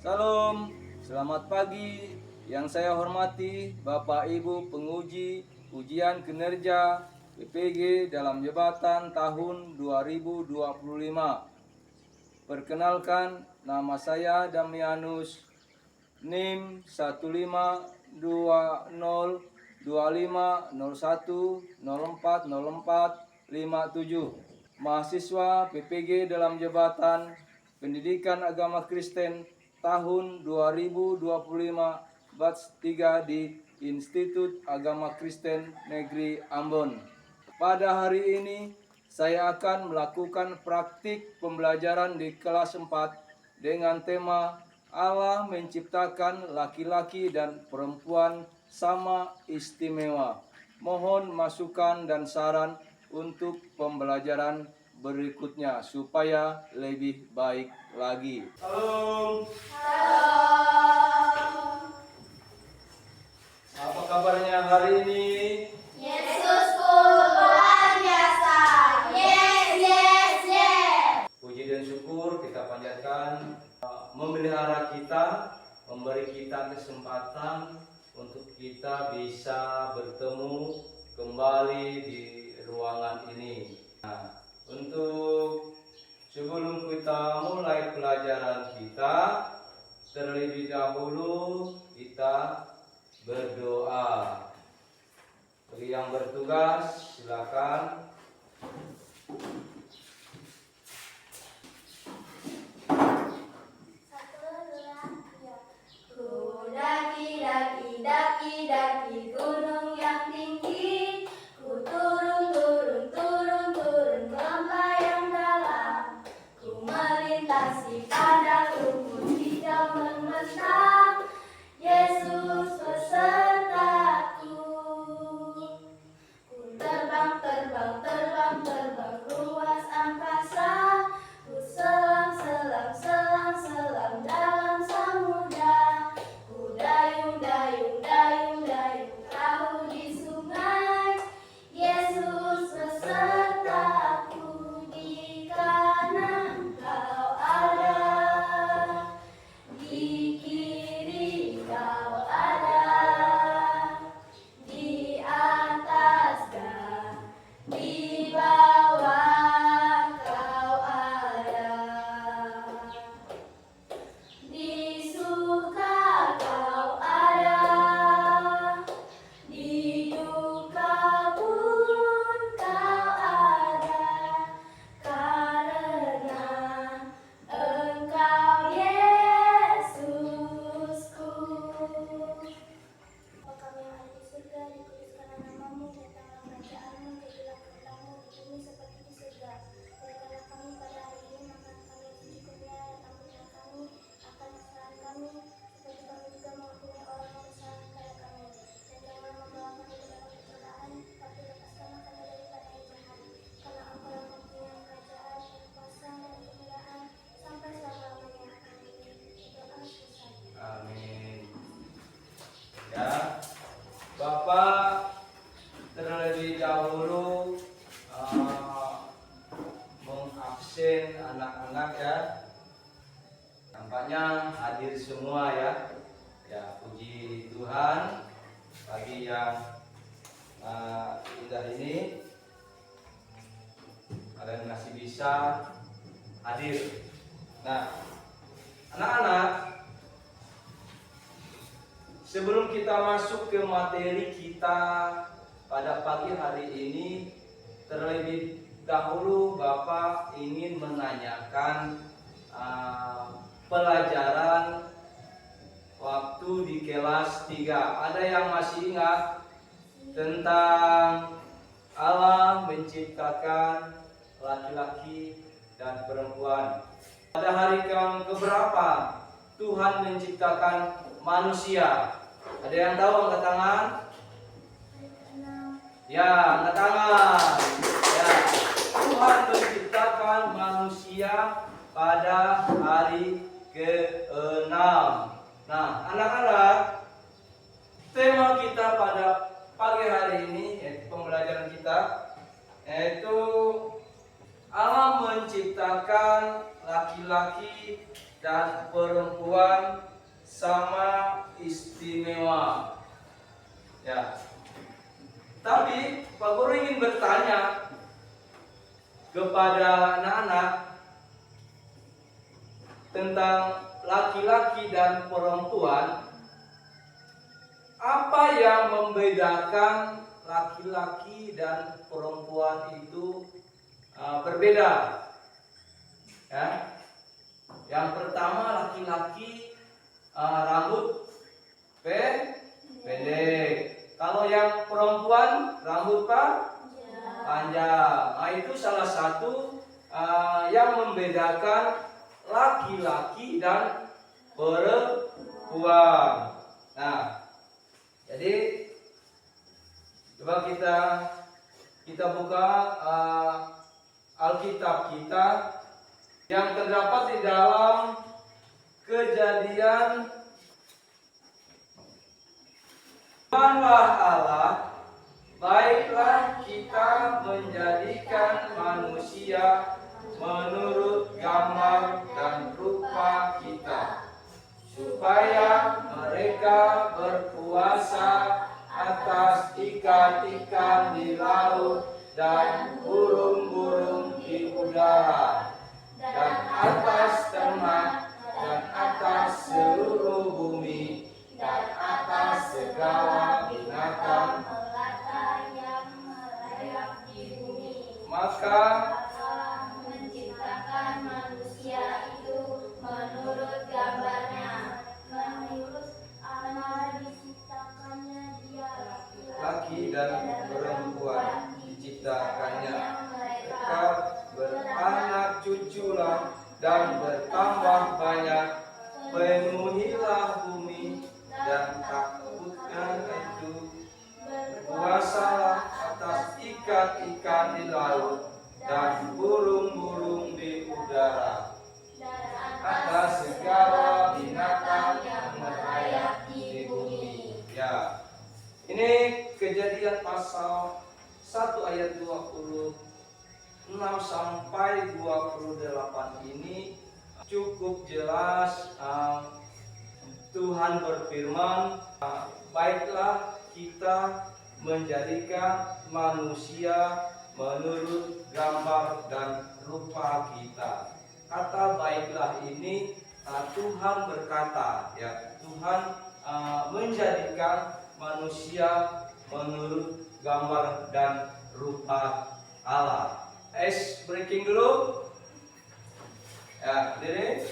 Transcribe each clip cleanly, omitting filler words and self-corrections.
Salam, selamat pagi. Yang saya hormati Bapak Ibu penguji ujian kinerja PPG dalam jabatan tahun 2025. Perkenalkan, nama saya Damianus, NIM 15202501040457. Mahasiswa PPG dalam jabatan Pendidikan Agama Kristen tahun 2025 batch 3 di Institut Agama Kristen Negeri Ambon. Pada hari ini saya akan melakukan praktik pembelajaran di kelas 4 dengan tema Allah menciptakan laki-laki dan perempuan sama istimewa. Mohon masukan dan saran untuk pembelajaran berikutnya supaya lebih baik lagi. Halo. Apa kabarnya hari ini? Yesusku luar biasa. Yes. Puji dan syukur kita panjatkan memelihara kita, memberi kita kesempatan untuk kita bisa bertemu kembali di ruangan ini. Nah, untuk sebelum kita mulai pelajaran kita, terlebih dahulu kita berdoa. Bagi yang bertugas, silakan. Ku daki gunung yang tinggi, ku turun ke lembah yang dalam, ku melintasi padang rumput hijau membentang. Yesus besertaku, ku terbang luas angkasa, ku selam dalam samudra, ku dayung perahu di sungai. Yesus besertaku, di kanan kau ada, di kiri kau ada, di atas dan di bawah kau ada, di suka kau ada, di duka pun kau ada, karena Engkau Yesusku. Bapa kami yang ada di surga, dikuduskanlah namamu, datanglah kerajaanmu, jadilah kehendakmu di bumi seperti di surga. Berikanlah kami pada hari ini makan kami yang secukupnya, dan ampunilah kami akan kesalahan kami, seperti kami juga mengampuni orang yang bersalah kepada kami. Dan janganlah membawa kami ke dalam pencobaan, tapi lepaskanlah kami daripada yang jahat. Karena Engkau yang mempunyai kerajaan dan kuasa dan kemuliaan sampai selama-lamanya. Amin. Doa selesai. Amin. Ya, Bapak terlebih dahulu mengabsen anak-anak ya. Nampaknya hadir semua ya. Ya, puji Tuhan pagi yang indah ini kalian masih bisa hadir. Nah, anak-anak, sebelum kita masuk ke materi kita pada pagi hari ini, terlebih dahulu Bapak ingin menanyakan pelajaran waktu di kelas 3. Ada yang masih ingat tentang Allah menciptakan laki-laki dan perempuan? Pada hari yang keberapa Tuhan menciptakan manusia? Ada yang tahu angkat tangan? Ya, angkat tangan. Ya, Tuhan menciptakan manusia pada hari ke-6. Nah, anak-anak, tema kita pada pagi hari ini, yaitu pembelajaran kita, yaitu Allah menciptakan laki-laki dan perempuan sama istimewa. Ya. Tapi Pak Guru ingin bertanya kepada anak-anak tentang laki-laki dan perempuan. Apa yang membedakan laki-laki dan perempuan itu berbeda? Ya. Yang pertama, laki-laki rambut pendek. Kalau yang perempuan rambut panjang. Nah, itu salah satu yang membedakan laki-laki dan perempuan. Nah, jadi coba kita buka Alkitab kita yang terdapat di dalam Kejadian. Firman-Lah Allah, baiklah kita menjadikan manusia menurut gambar dan rupa kita, supaya mereka berkuasa atas ikan-ikan di laut dan burung-burung di udara, dan atas ternak, dan atas seluruh bumi, dan atas segala binatang melata yang merayap di bumi. Maka Allah menciptakan manusia itu menurut gambarnya, menurut Allah diciptakannya dia, laki dan perempuan diciptakannya. Mereka beranak cuculah dan bertambah banyak, penuhilah bumi dan takutkan itu, berkuasalah atas ikan-ikan di laut dan burung-burung di udara, atas segala binatang yang merayap di bumi. Ya, ini Kejadian pasal 1 ayat 26 sampai 28 ini cukup jelas. Tuhan berfirman, baiklah kita menjadikan manusia menurut gambar dan rupa kita. Kata baiklah ini Tuhan berkata, ya, Tuhan menjadikan manusia menurut gambar dan rupa Allah. Breaking dulu. Ya, ini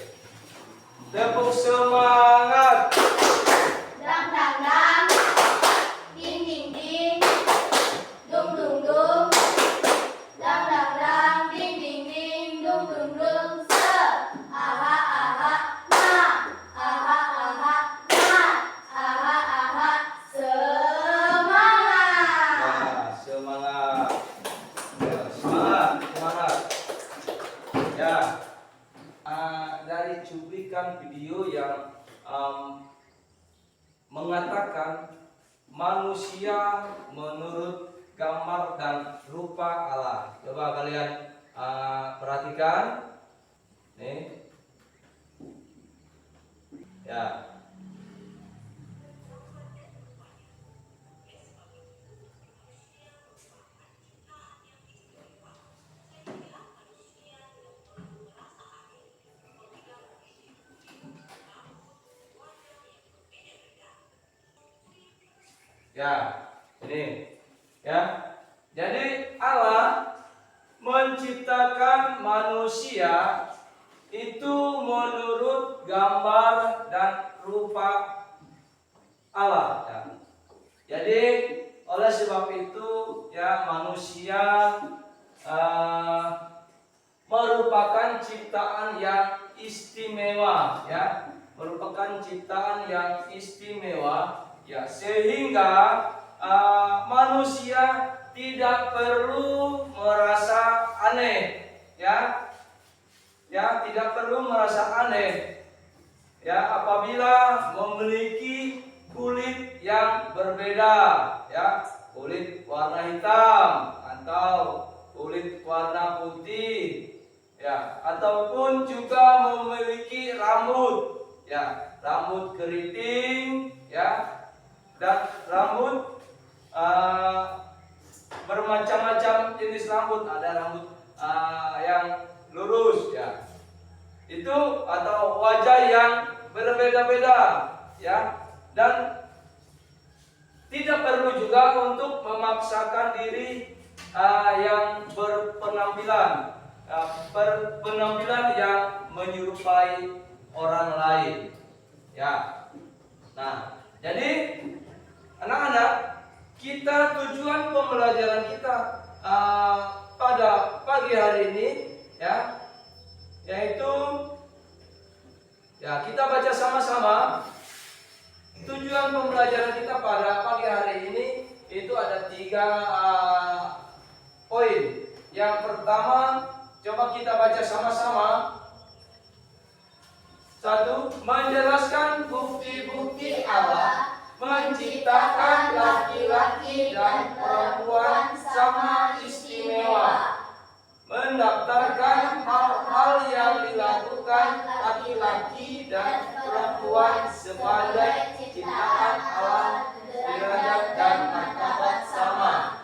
tepuk semangat. Dang dang dang, ding ding ding, dung dung dung, dang dang dang, ding ding ding, dung dung dung. Se, aha aha, na, aha aha, na, aha aha, semangat. Ya, semangat. Ya, semangat. Ya. Dari cuplikan video yang mengatakan manusia menurut gambar dan rupa Allah. Coba kalian perhatikan. Nih. Ya. Ya, ini ya. Jadi Allah menciptakan manusia itu menurut gambar dan rupa Allah. Ya. Jadi oleh sebab itu ya manusia merupakan ciptaan yang istimewa, ya, merupakan ciptaan yang istimewa. Ya, sehingga manusia tidak perlu merasa aneh, ya, tidak perlu merasa aneh, ya, apabila memiliki kulit yang berbeda, ya, kulit warna hitam atau kulit warna putih, ya, ataupun juga memiliki rambut, ya, rambut keriting, ya, dan rambut bermacam-macam jenis rambut. Ada rambut yang lurus, ya, itu, atau wajah yang berbeda-beda, ya, dan tidak perlu juga untuk memaksakan diri yang berpenampilan penampilan yang menyerupai orang lain, ya. Nah, jadi anak-anak, kita tujuan pembelajaran kita pada pagi hari ini, ya, yaitu, ya, kita baca sama-sama. Tujuan pembelajaran kita pada pagi hari ini itu ada 3 poin. Yang pertama, coba kita baca sama-sama. 1. Menjelaskan bukti-bukti Allah menciptakan laki-laki dan perempuan sama istimewa, mendaftarkan hal-hal yang dilakukan laki-laki dan perempuan sebagai ciptaan Allah, derajat dan martabat sama.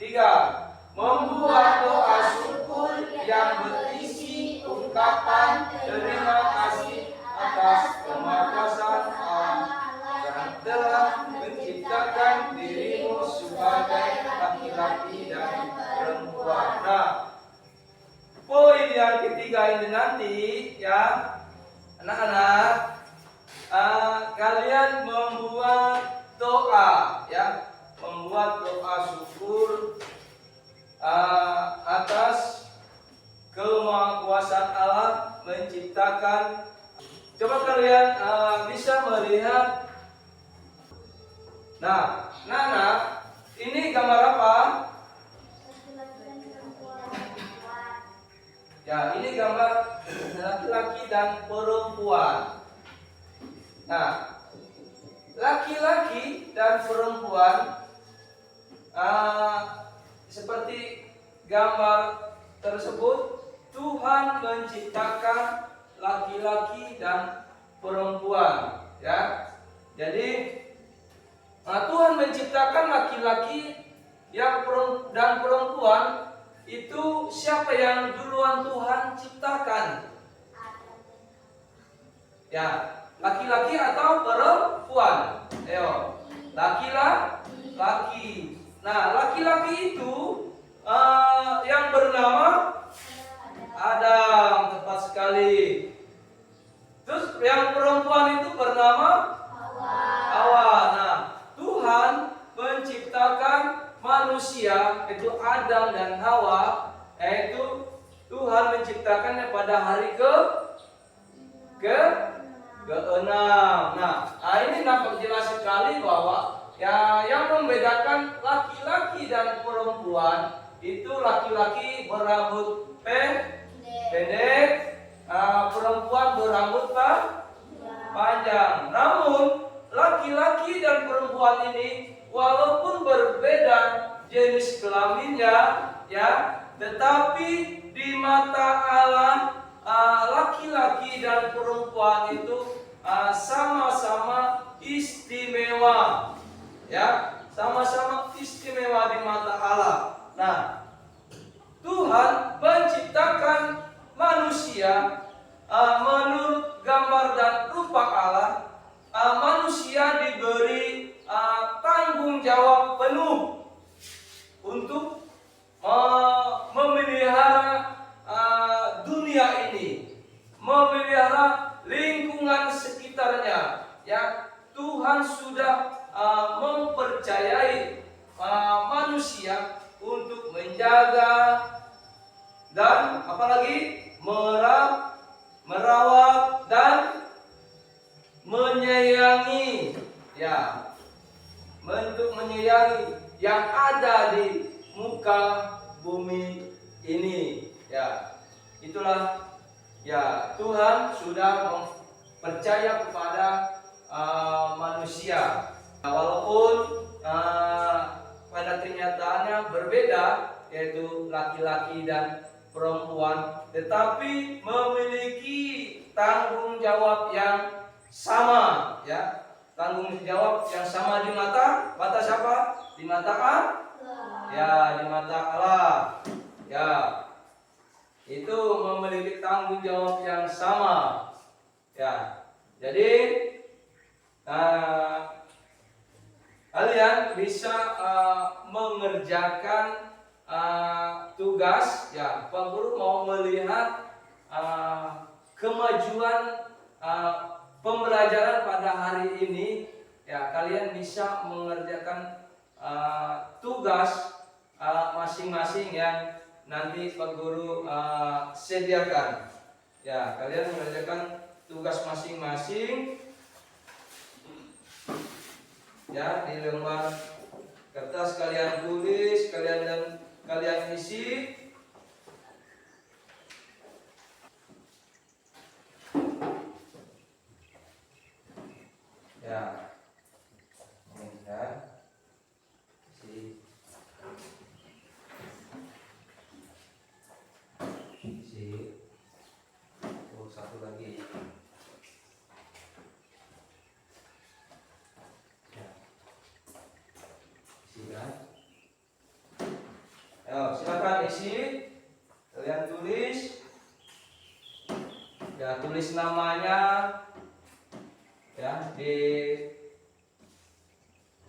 3. Membuat doa syukur yang berisi ungkapan terima kasih atas kemahakuasaan Allah yang telah menciptakan dirimu sebagai laki-laki dan perempuan. Nah, poin yang ketiga ini nanti, ya, anak-anak, kalian membuat doa, ya, membuat doa syukur atas kemahakuasaan Allah menciptakan. Coba kalian bisa melihat. Nah, Nana, ini gambar apa? Ya, ini gambar laki-laki dan perempuan. Nah, laki-laki dan perempuan seperti gambar tersebut, Tuhan menciptakan laki-laki dan perempuan, ya. Jadi Tuhan menciptakan laki-laki dan perempuan. Itu siapa yang duluan Tuhan ciptakan? Ya, laki-laki atau perempuan? Ayo, laki-laki. Nah, laki-laki itu yang bernama Adam, tepat sekali. Terus yang perempuan itu bernama Hawa. Nah, Tuhan menciptakan manusia, itu Adam dan Hawa, yaitu Tuhan menciptakannya pada hari ke-6. Nah, ini nampak jelas sekali bahwa, ya, yang membedakan laki-laki dan perempuan itu laki-laki berambut pendek, perempuan berambut panjang. Namun laki-laki dan perempuan ini walaupun berbeda jenis kelaminnya, ya, tetapi di mata Allah laki-laki dan perempuan itu sama-sama istimewa, ya, sama-sama istimewa di mata Allah. Nah, Tuhan menciptakan manusia menurut gambar dan rupa Allah. Manusia diberi tanggung jawab penuh untuk memelihara dunia ini, memelihara lingkungan sekitarnya. Ya, Tuhan sudah mempercayai manusia untuk menjaga dan apalagi merawat dan menyayangi, ya, untuk menyayangi yang ada di muka bumi ini, ya. Itulah, ya, Tuhan sudah percaya kepada manusia, walaupun pada kenyataannya berbeda, yaitu laki-laki dan perempuan, tetapi memiliki tanggung jawab yang sama, ya. Tanggung jawab yang sama di mata siapa? Di mata Allah. Ya, di mata Allah. Ya. Itu memiliki tanggung jawab yang sama. Ya. Jadi kalian bisa mengerjakan tugas, ya. Pak Guru mau melihat kemajuan pembelajaran pada hari ini, ya. Kalian bisa mengerjakan tugas masing-masing yang nanti Pak Guru sediakan, ya. Kalian mengerjakan tugas masing-masing, ya, di lembar kertas kalian tulis, kalian isi. Ya. Ini ya. Isi. Oh, satu lagi. Ayo, silakan isi. Kalian tulis. Ya, tulis namanya, ya, di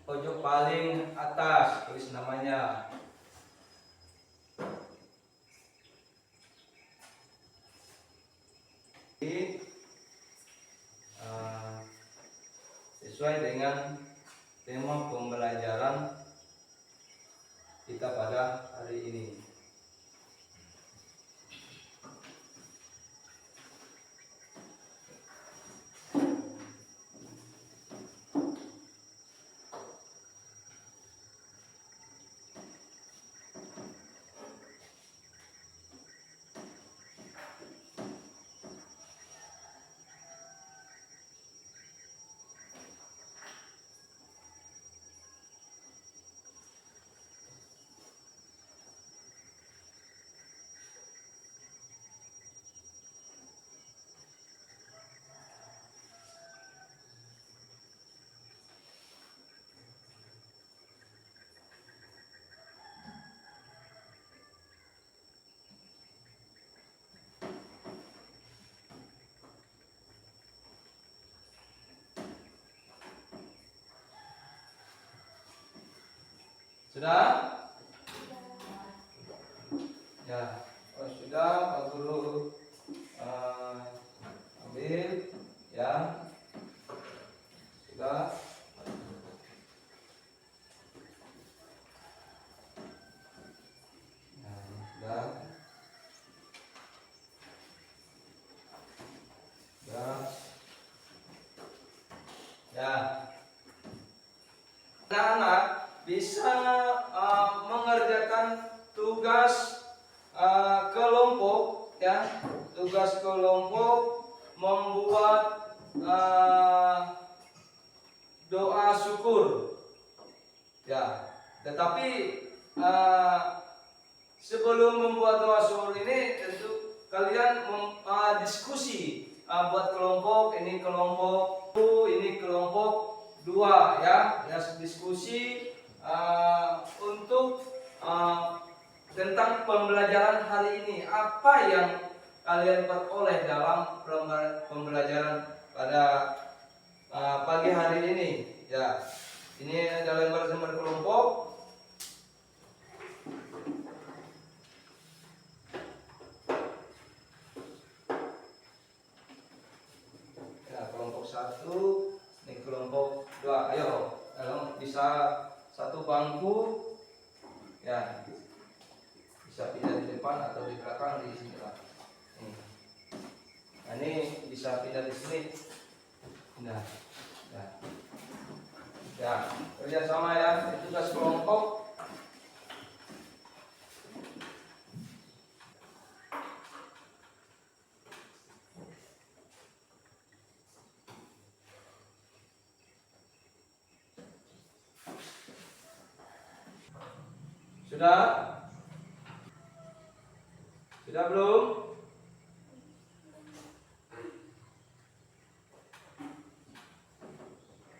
pojok paling atas, tulis namanya. Sesuai dengan tema pembelajaran kita pada hari ini. Sudah? Ya, oh, sudah. Pak Guru ambil, ya. Sudah. Nah, sudah. Sudah. Ya. Anak-anak bisa mengerjakan tugas kelompok, ya. Tugas kelompok membuat doa syukur, ya. Tetapi sebelum membuat doa syukur ini tentu kalian diskusi buat kelompok ini, kelompok ini, kelompok dua, ya. Diskusi untuk tentang pembelajaran hari ini, apa yang kalian peroleh dalam pembelajaran pada pagi hari ini, ya. Ini ada lembar-lembar kelompok. Ya, kelompok 1, ini kelompok 2. Ayo, bisa satu bangku, ya. Bisa pindah di depan atau di belakang, di sini lah. Nah, ini bisa pindah di sini. Nah, ya, kerjasama, ya. Itu tugas kelompok. Sudah? Sudah belum?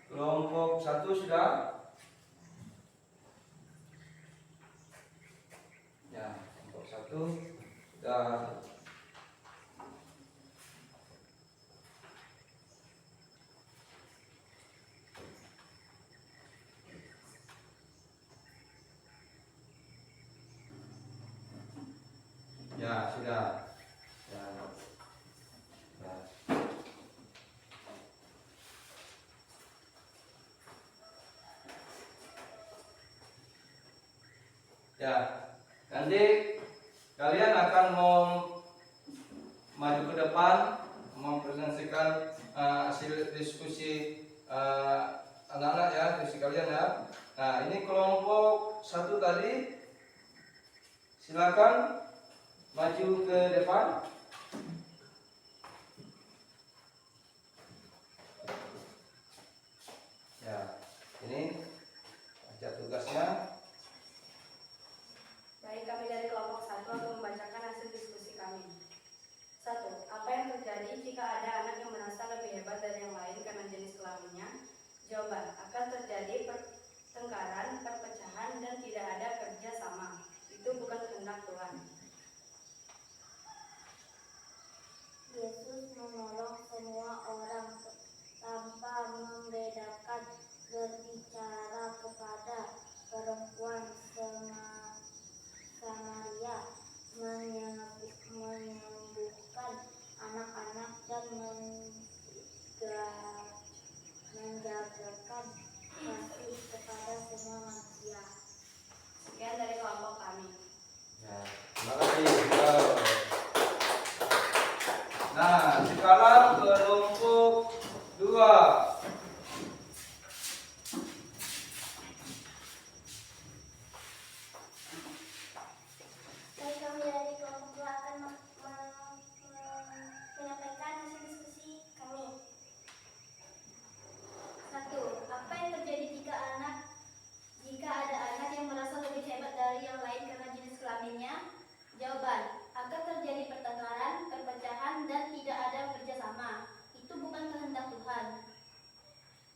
Kelompok 1 sudah? Ya, kelompok 1 sudah. Ya, sudah. Ya. Ya. Ya, nanti kalian akan mau maju ke depan mempresentasikan hasil diskusi anak-anak ya, diskusi kalian ya. Nah, ini kelompok 1 tadi, silakan maju ke depan. Ya, ini baca tugasnya. Baik, kami dari kelompok 1 akan membacakan hasil diskusi kami. 1. Apa yang terjadi jika ada anak yang merasa lebih hebat dari yang lain karena jenis kelaminnya? Jawaban, akan terjadi pertengkaran, perpecahan, dan tidak ada kerja sama. Itu bukan kehendak Tuhan. Yesus menolong semua orang tanpa membedakan, berbicara kepada perempuan Samaria, menyembuhkan anak-anak dan menjagakan kasih kepada semua manusia. Sekian dari kelompok kami. Ya, terima kasih. Nah, sekarang kelompok 2. Baik, kami dari kelompok 2 akan menyampaikan hasil diskusi kami. 1. Apa yang terjadi jika ada anak yang merasa lebih hebat dari yang lain karena jenis kelaminnya? Jawaban, akan terjadi pertengkaran, perpecahan, dan tidak ada kerjasama. Itu bukan kehendak Tuhan.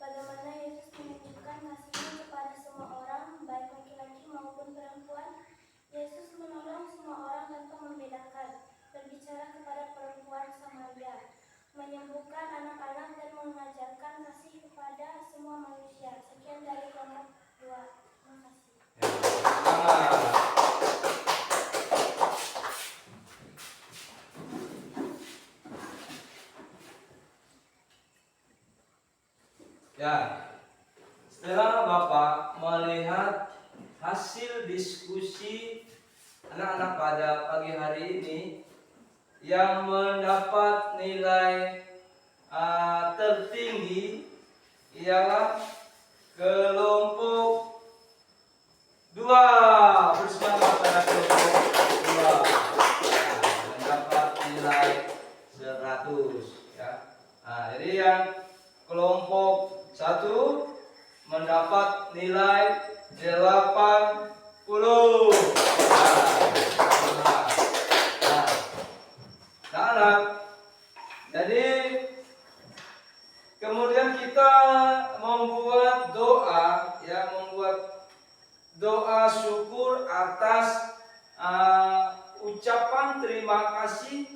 Bagaimana Yesus menunjukkan kasih-Nya kepada semua orang, baik laki-laki maupun perempuan? Yesus menolong semua orang tanpa membedakan, berbicara kepada perempuan Samaria, menyembuhkan anak-anak dan mengajarkan kasih kepada semua manusia. Sekian dari kelompok 2. Terima kasih. Ya, setelah Bapak melihat hasil diskusi anak-anak pada pagi hari ini yang mendapat nilai tertinggi ialah kelompok 2. Bersemangat pada kelompok 2. Mendapat nilai 100 ya. Nah, jadi yang kelompok 1 mendapat nilai 80. Nah, anak. Jadi kemudian kita membuat doa ya, membuat doa syukur atas ucapan terima kasih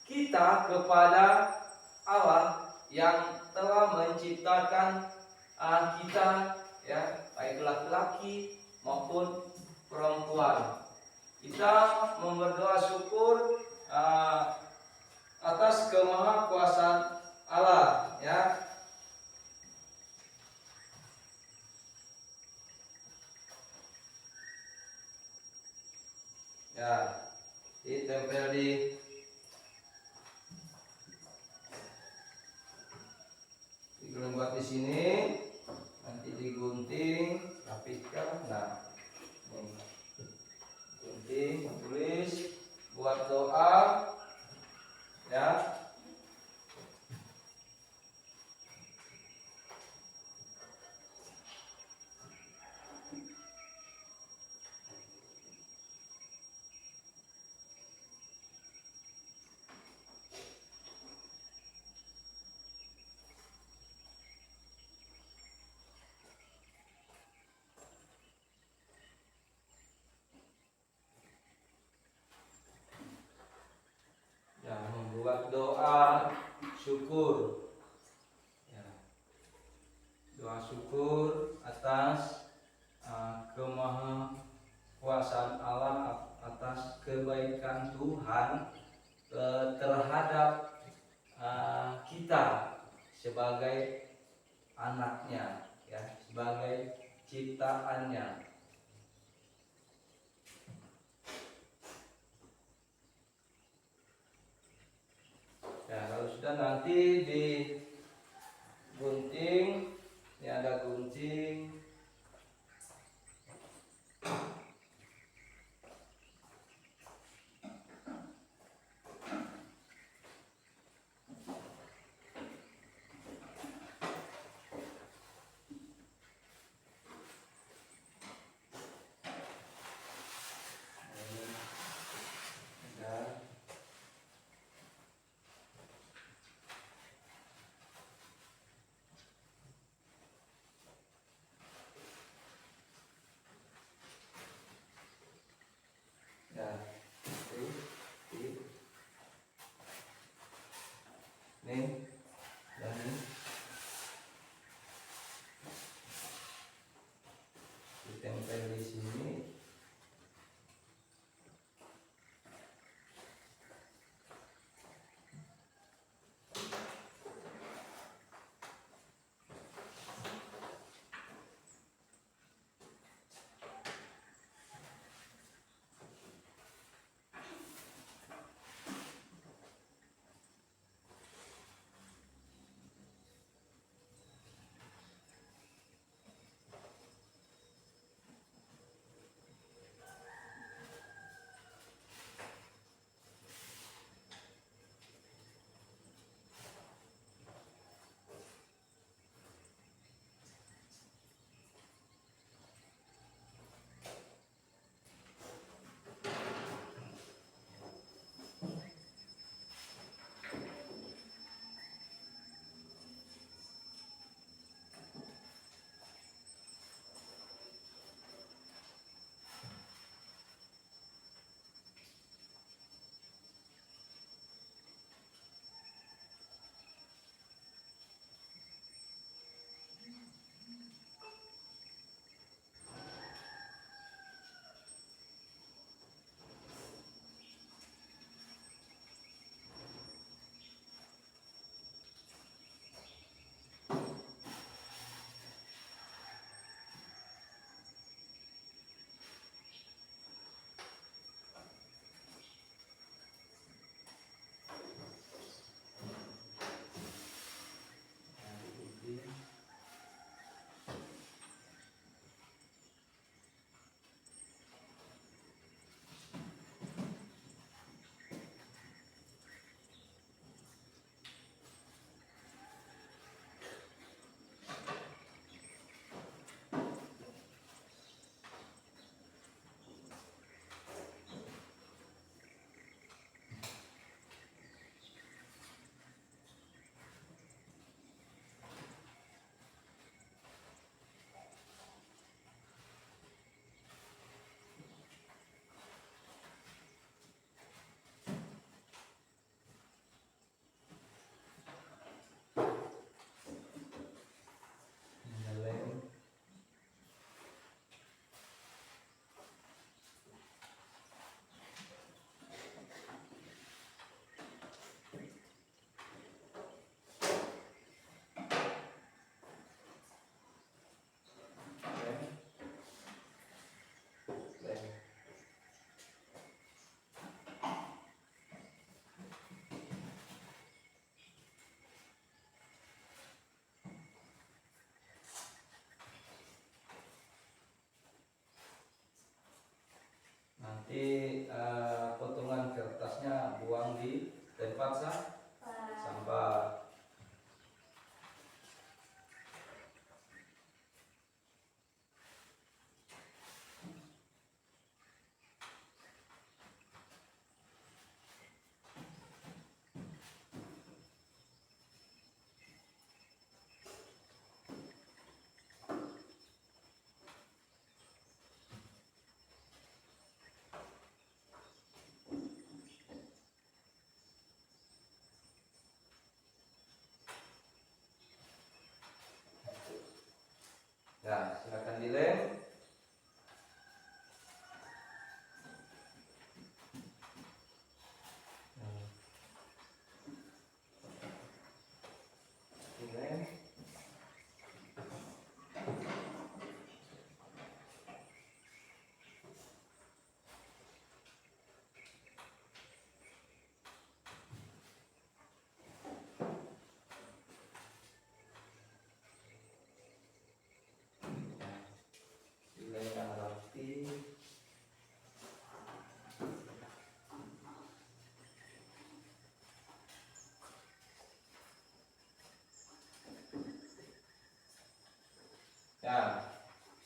kita kepada Allah yang telah menciptakan kita ya, baik laki-laki maupun perempuan. Kita berdoa syukur atas kemahakuasaan Allah ya. Ya, ditempel buat di sini, nanti digunting, rapikan. Nah, ini gunting, tulis, buat doa, ya. syukur atas kemahakuasaan Allah, atas kebaikan Tuhan terhadap kita sebagai anaknya, ya, sebagai ciptaannya. Ya, kalau sudah nanti digunting, ini ada gunting. Ya.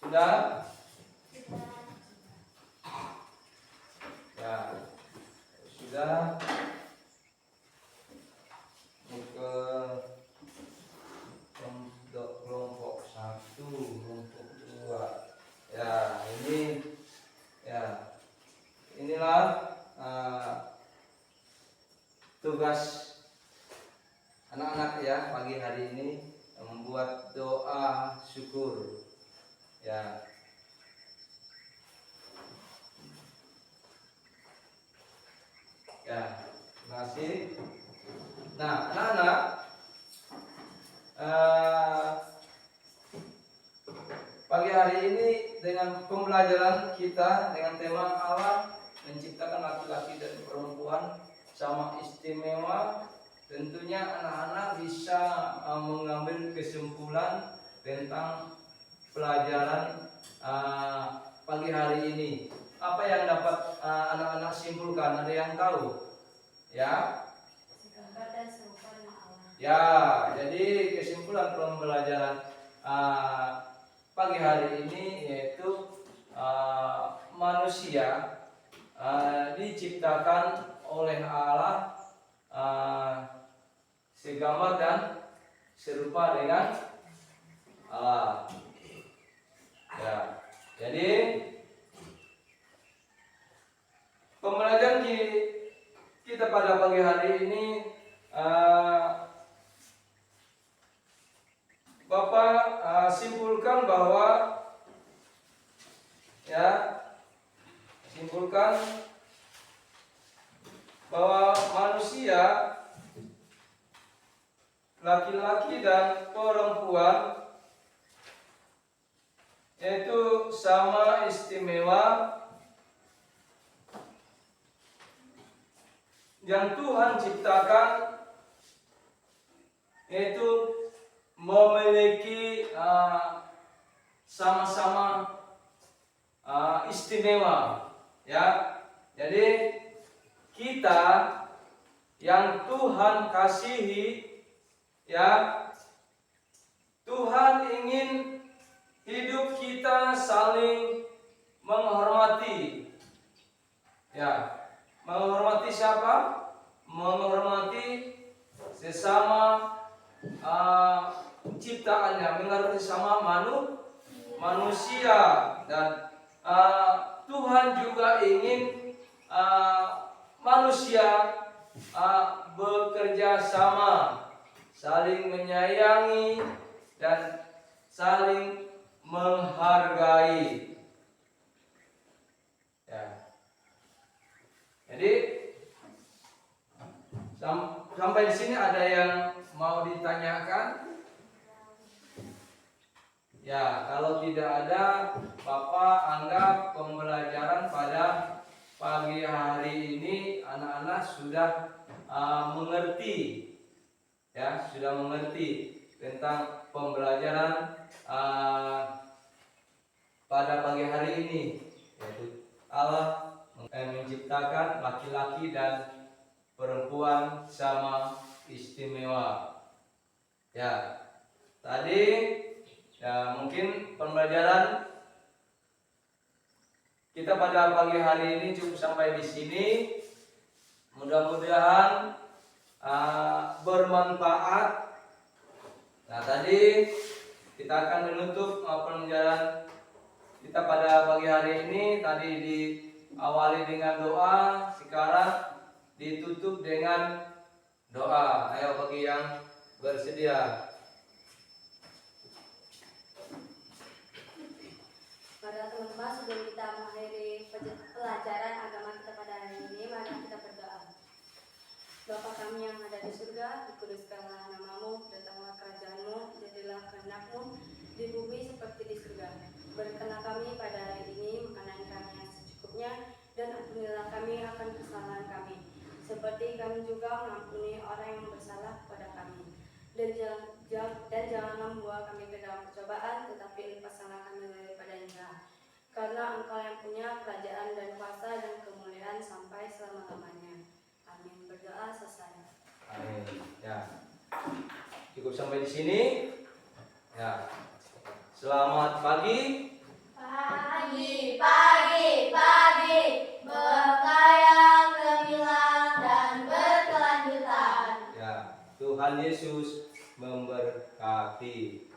Sudah? Sudah. Ya. Sudah. Ke kelompok 1, kelompok 2. Ya, ini ya. Inilah tugas anak-anak ya pagi hari ini, membuat doa syukur. Ya. Ya, terima kasih. Nah, anak-anak, pagi hari ini dengan pembelajaran kita dengan tema Allah menciptakan laki-laki dan perempuan sama istimewa, tentunya anak-anak bisa mengambil kesimpulan tentang pelajaran pagi hari ini. Apa yang dapat anak-anak simpulkan? Ada yang tahu? Ya? Segambar dan serupa dengan Allah. Ya, jadi kesimpulan pembelajaran pagi hari ini yaitu manusia diciptakan oleh Allah segambar dan serupa dengan Allah. Ya, jadi pembelajaran kita pada pagi hari ini, Bapak simpulkan bahwa manusia laki-laki dan perempuan itu sama istimewa yang Tuhan ciptakan, yaitu memiliki sama-sama istimewa ya. Jadi kita yang Tuhan kasihi ya, Tuhan ingin hidup kita saling menghormati ya. Menghormati siapa? Menghormati sesama ciptaannya, menghormati sama manusia, dan Tuhan juga ingin manusia bekerja sama, saling menyayangi dan saling menghargai. Ya. Jadi sampai di sini ada yang mau ditanyakan? Ya, kalau tidak ada, Bapak anggap pembelajaran pada pagi hari ini anak-anak sudah mengerti, ya, sudah mengerti tentang pembelajaran pada pagi hari ini, yaitu Allah menciptakan laki-laki dan perempuan sama istimewa. Ya, tadi ya mungkin pembelajaran kita pada pagi hari ini cukup sampai di sini. Mudah-mudahan bermanfaat. Nah, tadi kita akan menutup pembelajaran kita pada pagi hari ini. Tadi diawali dengan doa, sekarang ditutup dengan doa. Ayo bagi yang bersedia. Para teman-teman, sebelum kita mengakhiri pelajaran agama kita pada hari ini, mari kita berdoa. Bapa kami yang ada di surga, dikuduskanlah namamu, datanglah kerajaanmu, jadilah kehendak-mu di bumi seperti di surga. Berikanlah kami pada hari ini makanan kami yang secukupnya, dan ampunilah kami akan kesalahan kami, seperti kami juga mengampuni orang yang bersalah kepada kami. Dan janganlah membawa kami ke dalam percobaan, tetapi lepaskanlah kami daripada yang jahat. Karena Engkau yang punya kerajaan dan kuasa dan kemuliaan sampai selama-lamanya. Amin. Berdoa selesai. Amin. Ya. Cukup sampai di sini. Ya. Selamat pagi. Tuhan Yesus memberkati.